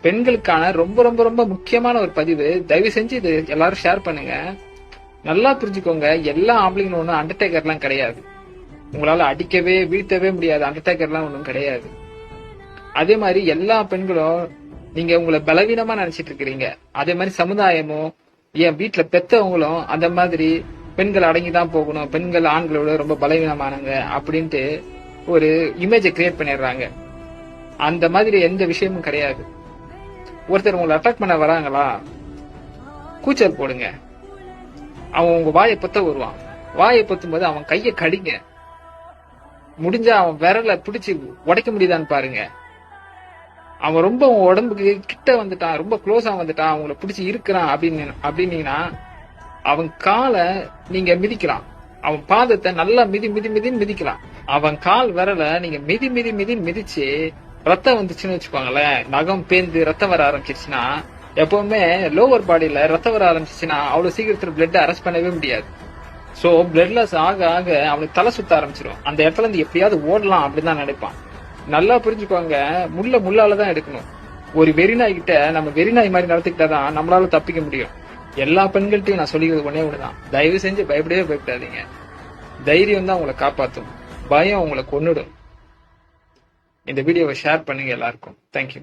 பெண்களுக்கான ரொம்ப ரொம்ப ரொம்ப முக்கியமான ஒரு பதிவு. தயவு செஞ்சு இது எல்லாரும் ஷேர் பண்ணுங்க. நல்லா புரிஞ்சுக்கோங்க, எல்லா ஆம்பளைங்களும் ஒன்றும் அண்டர்டேக்கர்லாம் கிடையாது. உங்களால அடிக்கவே வீழ்த்தவே முடியாது, அண்டர்டேக்கர்லாம் ஒன்றும் கிடையாது. அதே மாதிரி எல்லா பெண்களும் நீங்க உங்களை பலவீனமா நினைச்சிட்டு இருக்கிறீங்க. அதே மாதிரி சமுதாயமும் என் வீட்டுல பெத்தவங்களும் அந்த மாதிரி பெண்கள் அடங்கிதான் போகணும், பெண்கள் ஆண்களோட ரொம்ப பலவீனமானங்க அப்படின்ட்டு ஒரு இமேஜை கிரியேட் பண்ணிடுறாங்க. அந்த மாதிரி எந்த விஷயமும் கிடையாது. ஒருத்தர் உங்களை அட்டாக் பண்ண வராங்களா, கூச்சல் போடுங்க. அவன் உங்க வாயை பொத்த வருவான். வாயை பொத்தும் போது அவன் கையை கடிங்க. முடிஞ்சா அவன் விரல பிடிச்சி உடைக்க முடியுதான்னு பாருங்க. அவன் ரொம்ப உடம்புக்கு கிட்ட வந்துட்டான், ரொம்ப க்ளோஸா வந்துட்டான், அவங்கள பிடிச்சி இருக்கிறான் அப்படின்னீங்கன்னா அவன் காலை நீங்க மிதிக்கலாம். அவன் பாதத்தை நல்லா மிதிக்கலாம். அவன் கால் விரல நீங்க மிதிச்சு ரத்தம் வந்துச்சுன்னு வச்சுக்கோங்களேன், நகம் பேந்து ரத்தம் வர ஆரம்பிச்சிருச்சுன்னா, எப்பவுமே லோவர் பாடியில ரத்தம் வர ஆரம்பிச்சிச்சுன்னா அவ்வளவு சீக்கிரத்துல பிளட் அரெஸ்ட் பண்ணவே முடியாது. சோ பிளட்லெஸ் ஆக ஆக அவனுக்கு தலை சுத்த ஆரம்பிச்சிடும். அந்த இடத்துல இருந்து எப்படியாவது ஓடலாம் அப்படின்னு தான் நினைப்பான். நல்லா புரிஞ்சுக்கோங்க, முள்ளாலதான் எடுக்கணும். ஒரு வெறிநாய் கிட்ட நம்ம வெறிநாய் மாதிரி நடத்திக்கிட்டாதான் நம்மளால தப்பிக்க முடியும். எல்லா பெண்கள்ட்டையும் நான் சொல்லிக்கிறது ஒன்னே ஒண்ணுதான், தயவு செஞ்சு பயப்படாதீங்க. தைரியம் தான் உங்களை காப்பாத்தும், பயம் உங்களை கொன்னுடும். இந்த வீடியோவை ஷேர் பண்ணுங்க எல்லாருக்கும். தேங்க்யூ.